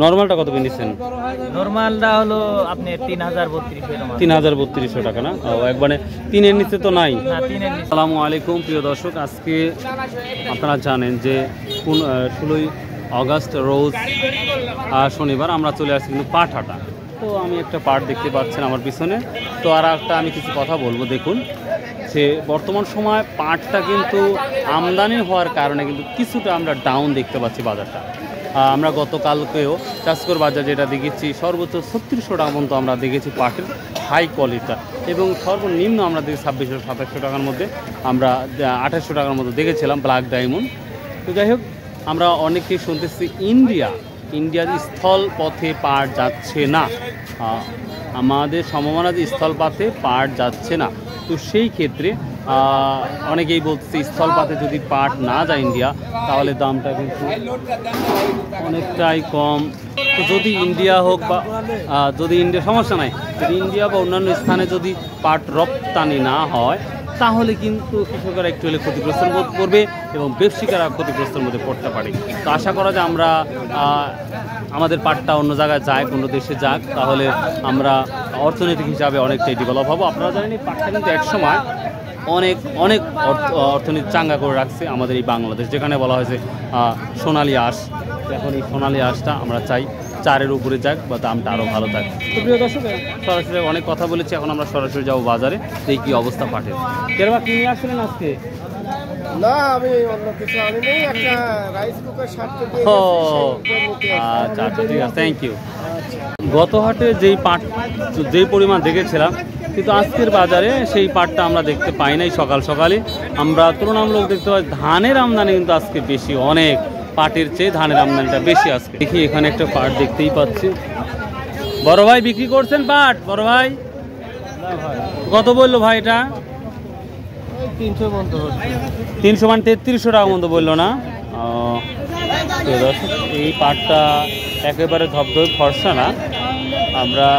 নরমালটা কত কিনেছেন? নরমালটা হলো আপনি 3032 টাকা না? একবারে 3-এর নিচে তো নাই? না, 3-এর নিচে। আসসালামু আলাইকুম প্রিয় দর্শক, আজকে আপনারা জানেন যে 16ই আগস্ট রোজ শনিবার আমরা চলে আসছি কিন্তু পাট হাটা। তো আমি একটা পাট দেখতে পাচ্ছেন আমার পিছনে। তো আর একটা আমি কিছু কথা বলবো। দেখুন যে বর্তমান সময় পাটটা কিন্তু আমদানি হওয়ার কারণে কিন্তু কিছুটা আমরা ডাউন দেখতে পাচ্ছি বাজারটা। আমরা গতকালকেও চাষকর বাজার যেটা দেখেছি সর্বোচ্চ 3600 টাকা পর্যন্ত আমরা দেখেছি পাটের হাই কোয়ালিটিটা, এবং সর্বনিম্ন আমরা দেখি 2600-2700 টাকার মধ্যে, আমরা 2800 টাকার মধ্যে দেখেছিলাম ব্ল্যাক ডায়মন্ড। তো যাই হোক, আমরা অনেকেই শুনতেছি ইন্ডিয়ার স্থল পথে পাট যাচ্ছে না, আমাদের সম্ভাবনা যে স্থলপথে পাট যাচ্ছে না। তো সেই ক্ষেত্রে অনেকেই বলছে স্থলপথে যদি পাট না যায় ইন্ডিয়া, তাহলে দামটা কিন্তু অনেকটাই কম। তো যদি ইন্ডিয়া হোক বা যদি ইন্ডিয়া সমস্যা নাই, যদি ইন্ডিয়া বা অন্যান্য স্থানে যদি পাট রপ্তানি না হয়, তাহলে কিন্তু কৃষকেরা একটু হলে ক্ষতিগ্রস্তের বোধ করবে এবং ব্যবসায়ীরা ক্ষতিগ্রস্তের মধ্যে পড়তে পারে। তো আশা করা যায় আমরা আমাদের পাটটা অন্য জায়গায় যাক, অন্য দেশে যাক, তাহলে আমরা অর্থনৈতিক হিসাবে অনেকটাই ডেভেলপ হবো। আপনারা জানেন এই পাটটা কিন্তু একসময় অনেক অর্থনীতি চাঙ্গা করে রাখছে আমাদের এই বাংলাদেশ, যেখানে বলা হয়েছে সোনালী আঁশ। এখন এই সোনালী আঁশটা আমরা চাই 4-এর উপরে যাক বা দামটা আরও ভালো থাকে। তো প্রিয় দর্শক, সরাসরি অনেক কথা বলেছি, এখন আমরা সরাসরি যাবো বাজারে, এই কী অবস্থা পাটের। কেরবা কি নিয়ে আসছিলেন আজকে? না, আমি অন্য কিছু আনিনি, একটা রাইস কুকার সাথে দিয়ে আচ্ছা, ঠিক আছে, থ্যাংক ইউ। গত হাটে যেই পরিমাণ দেখেছিলাম, কিন্তু আজকের বাজারে সেই পাটটা আমরা দেখতে পাই নাই। সকালে আমরা তুলনামূলক দেখতে পাই ধানের আমদানি কিন্তু আজকে বেশি, অনেক পাটের চেয়ে ধানের আমদানিটা বেশি আজকে। দেখি এখানে একটা পাট দেখতেই পাচ্ছি। বড় ভাই বিক্রি করছেন পাট? বড় ভাই কত বললো ভাই? এটা 300 মানে 3300 টাকা মতো বললো না? এই পাটটা একেবারে ধবধবে ফর্সা না, আমরা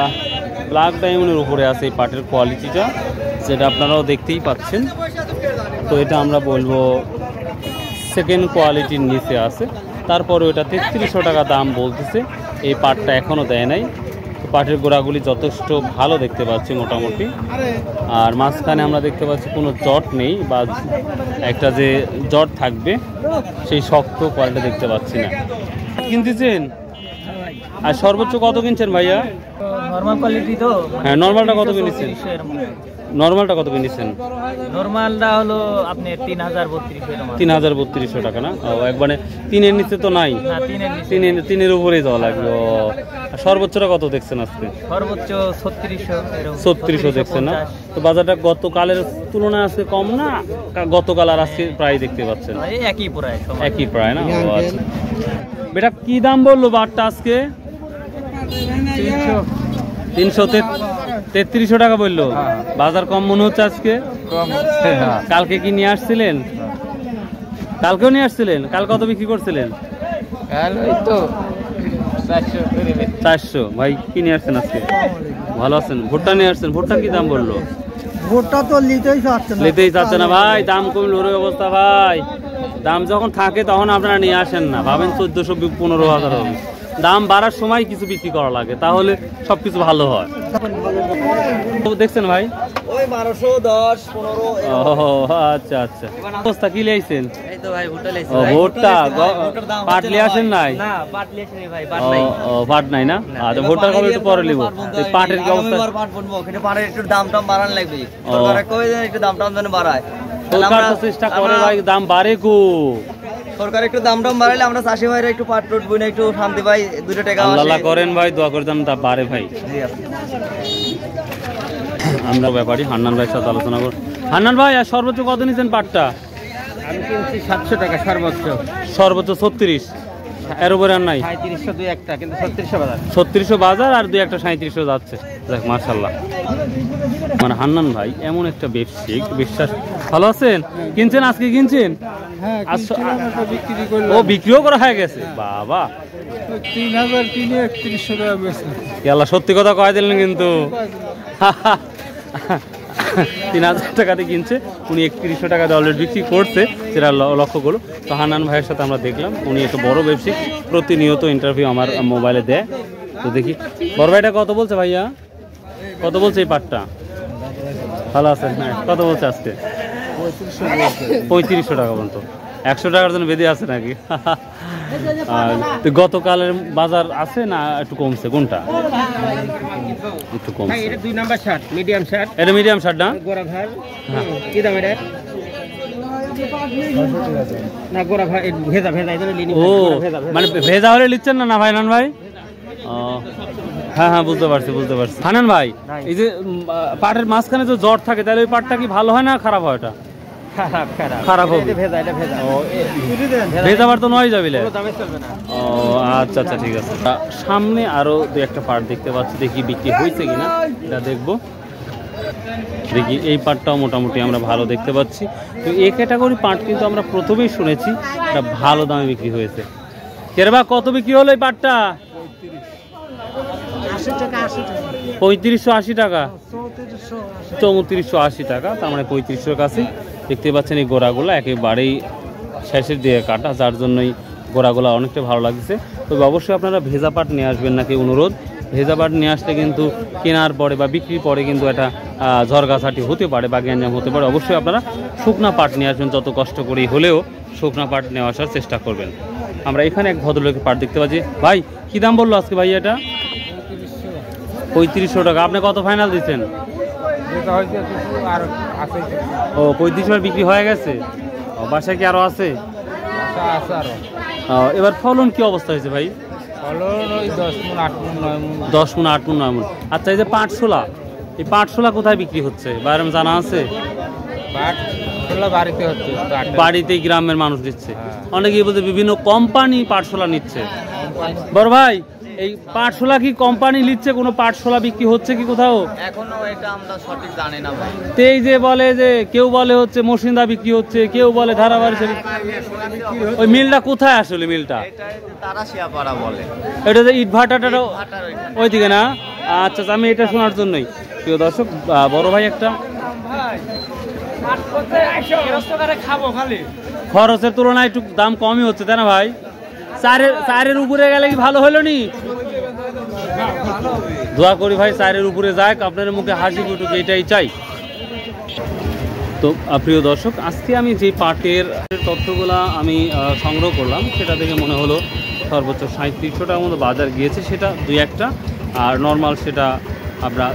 ব্ল্যাক ডায়মন্ডের উপরে আছে এই পাটের কোয়ালিটিটা, যেটা আপনারাও দেখতেই পাচ্ছেন। তো এটা আমরা বলবো সেকেন্ড কোয়ালিটির নিচে আছে। তারপরে ওটা 3300 টাকা দাম বলতেছে। এই পাটটা এখনও দেয় নাই। তো পাটের গোড়াগুলি যথেষ্ট ভালো দেখতে পাচ্ছি মোটামুটি, আর মাঝখানে আমরা দেখতে পাচ্ছি কোনো জট নেই, বা একটা যে জট থাকবে সেই শক্ত কোয়ালিটি দেখতে পাচ্ছি না। কিনতেছেন? আর সর্বোচ্চ কত কিনছেন ভাইয়া? নরমাল কোয়ালিটি তো। হ্যাঁ, নরমালটা কত কিনেছেন? নরমালটা কত কিনেছেন? নরমালটা হলো আপনি 3032 টাকা না? একবারে 3-এর নিচে তো নাই? না, 3-এর নিচে। 3-এর উপরেই যাওয়া লাগবে। সর্বোচ্চটা কত দেখছেন আজকে? সর্বোচ্চ 3600 দেখছেন না? তো বাজারটা গতকালের তুলনায় আজকে কম না? গতকাল আর আজকে প্রায় দেখতে পাচ্ছেন একই প্রায় না? আচ্ছা, বেটা কি দাম বললো বাটটা আজকে? 333 টাকা বললো। বাজার কম মনে হচ্ছে আজকে? কালকে কি নিয়ে আসছিলেন? কালকেও নিয়ে আসছিলেন? কাল কত বিক্রি করছিলেন? 400। ভাই কি নিয়ে আসছেন আজকে? ভালো আছেন? ভুট্টা নিয়ে আসছেন? ভুট্টা কি দাম বললো? ভুট্টা তো নিতেই চাচ্ছে না ভাই, দাম কমলে ওর অবস্থা ভাই। দাম যখন থাকে তখন আপনারা নিয়ে আসেন না, ভাবেন 1400-15,000 হবে। দাম বাড়ার সময় কিছু বিক্রি করা লাগে, তাহলে সবকিছু ভালো হয়। দেখছেন ভাই? ওই 1210-15। আচ্ছা, অবস্থা কি লাইছেন? এই তো ভাই ভুট্টা লাইছি। ভুট্টা পাট লিয়ে আসেন নাই? না, পাট লিয়ে আসেনি ভাই, পাট নাই। পাট নাই না? আচ্ছা, ভুট্টার কবে একটু পরে নিব। পাটের কি অবস্থা? পাট বলবো, কিন্তু পাটের একটু দাম বাড়ানো লাগবে। সরকার কই দেন একটু দাম যেন বাড়ায়। সরকার তো চেষ্টা করে ভাই, দাম বাড়ে কো। সরকার একটু দাম বাড়াইলে আমরা চাষি ভাইরা একটু পাট টুট বুনে একটু শান্তি পাই, 2 টাকা আল্লাহ করেন ভাই, দোয়া করে দাম বাড়ে ভাই। আমরা ব্যাপারী হান্নান ভাইয়ের সাথে আলোচনা করব। হান্নান ভাই, আর সর্বোচ্চ কত নিচ্ছেন পাটটা? আমি কিনছি 700 টাকা সর্বোচ্চ 36, এর উপরে আর নাই? 3700 দুই একটা, কিন্তু 3600 বাজার। 3600 বাজার আর 2-1 3700 যাচ্ছে। দেখ মাশাআল্লাহ, মানে হান্নান ভাই এমন একটা ব্যবসায়িক, বিশ্বাস। ভালো আছেন? কিনছেন আজকে? কিনছেন? ও বিক্রিও করা হয়ে গেছে? বাবা, 3000 কিনে 3100 টাকা বেচে। সত্যি কথা কয়ে দিলেন কিন্তু। 3,000 টাকাতে কিনছে, উনি 3100 টাকাতে অলরেডি বিক্রি করছে, সেটা লক্ষ্য করলো। তো হান্নান ভাইয়ের সাথে আমরা দেখলাম, উনি একটা বড় ব্যবসায়িক, প্রতিনিয়ত ইন্টারভিউ আমার মোবাইলে দেয়। তো দেখি বড় ভাইটা কত বলছে ভাইয়া, কত বলছে এই পাটটা? ভালো আছে, হ্যাঁ কত বলছে আজকে? 3500 টাকা পর্যন্ত। 100 টাকার জন্য বেঁধে আছে নাকি? তো গতকালের বাজার আছে না একটু কমছে? কোনটা একটু কমছে? এটা 2 নাম্বার শার্ট, মিডিয়াম শার্ট। এটা মিডিয়াম শার্ট না? গোরা ভাই হ্যাঁ। কি দাম এটা? না গোরা ভাই ভেজা ভেজা এটা লিনি। ও মানে ভেজা হলে নিচ্ছেন না? না ভাই হান্নান ভাই, হ্যাঁ হ্যাঁ বুঝতে পারছি বুঝতে পারছি। হান্নান ভাই, এই যে পাটের মাঝখানে যে জ্বর থাকে, তাহলে ওই পাটটা কি ভালো হয় না খারাপ হয়? ওটা খারাপ হবে। ভেজা পাট তো নয় যাবে। ও আচ্ছা আচ্ছা ঠিক আছে। সামনে আরো 2-1টা পাট দেখতে পাচ্ছি, দেখি বিক্রি হয়েছে কিনা এটা দেখবো। দেখি এই পাটটাও মোটামুটি আমরা ভালো দেখতে পাচ্ছি। তো এই ক্যাটাগরি পাট কিন্তু আমরা প্রথমেই শুনেছি এটা ভালো দামে বিক্রি হয়েছে। কেরবা কত বিক্রি হলো এই পাটটা? 3580 টাকা, 3480 টাকা, তার মানে 3500 কাছে। দেখতে পাচ্ছেন এই গোড়াগুলো একেবারেই শেষের দিকে কাটা, যার জন্যই গোড়াগুলো অনেকটা ভালো লাগছে। তবে অবশ্যই আপনারা ভেজা পাট নিয়ে আসবেন নাকি অনুরোধ। ভেজা পাট নিয়ে আসলে কিন্তু কেনার পরে বা বিক্রির পরে কিন্তু একটা ঝড়গাছাটি হতে পারে বা গ্যাঞ্জাম হতে পারে। অবশ্যই আপনারা শুকনা পাট নিয়ে আসবেন, যত কষ্ট করেই হলেও শুকনা পাট নিয়ে আসার চেষ্টা করবেন। আমরা এখানে এক ভদ্রলোকের পাট দেখতে পাচ্ছি। ভাই কী দাম বললো আজকে ভাই এটা? 3500 টাকা। আপনি কত ফাইনাল দিচ্ছেন? ও 3500 বিক্রি হয়ে গেছে। বাসায় কি আরো আছে? এবার ফলন কি অবস্থা হয়েছে ভাই? 10 মণ 8 মণ 9 মণ। আচ্ছা এই যে পাটশোলা, এই পাটশোলা কোথায় বিক্রি হচ্ছে বাইরে জানা আছে? বাড়িতেই গ্রামের মানুষ দিচ্ছে। অনেকেই বলতে বিভিন্ন কোম্পানি পাটশোলা নিচ্ছে। বড় ভাই এই পাটশোলা কি কোম্পানি নিচ্ছে? কোনো পাটশোলা বিক্রি হচ্ছে কি কোথাও? এখনো এটা আমরা সঠিক জানি না ভাই। এই যে বলে যে কেউ বলে হচ্ছে মসিন্দা বিক্রি হচ্ছে, কেউ বলে ধারাবাড়ি। ওই মিলটা কোথায় আসলে? মিলটা তারাশিয়াপাড়া বলে। এটা যে ইট ভাটাটা ওইদিকে না? আচ্ছা আমি এটা শোনার জন্যই। প্রিয় দর্শক, বড় ভাই একটা খরচের তুলনায় একটু দাম কমই হচ্ছে, তাই না ভাই? চারের উপরে গেলে কি ভালো হলো নি? দোয়া করি ভাই চারের উপরে যাক, আপনার মুখে হাসি ফুটুক, এটাই চাই। তো প্রিয় দর্শক, আজকে আমি যে পাটের তথ্যগুলা আমি সংগ্রহ করলাম, সেটা দেখে মনে হলো সর্বোচ্চ 3700 টাকার মতো বাজার গিয়েছে, সেটা 2-1টা। আর নর্মাল সেটা আমরা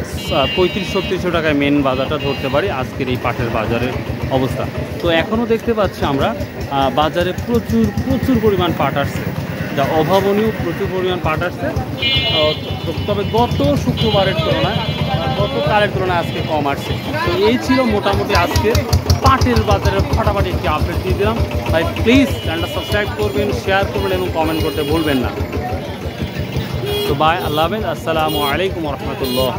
3500-3600 টাকায় মেন বাজারটা ধরতে পারি আজকের এই পাটের বাজারের অবস্থা। তো এখনও দেখতে পাচ্ছি আমরা বাজারে প্রচুর পরিমাণ পাট আসছে, যা অভাবনীয়, প্রচুর পরিমাণ পাট আসছে। তবে গত শুক্রবারের তুলনায়, গতকালের তুলনায় আজকে কম আসছে। তো এই ছিল মোটামুটি আজকে পাটের বাজারের ফাটাফাটি একটি আপডেট দিয়ে দিলাম। তাই প্লিজ চ্যানেলটা সাবস্ক্রাইব করবেন, শেয়ার করবেন এবং কমেন্ট করতে ভুলবেন না। তো বাই, আল্লাহ হাফেজ, আসসালামু আলাইকুম রহমতুল্লাহ।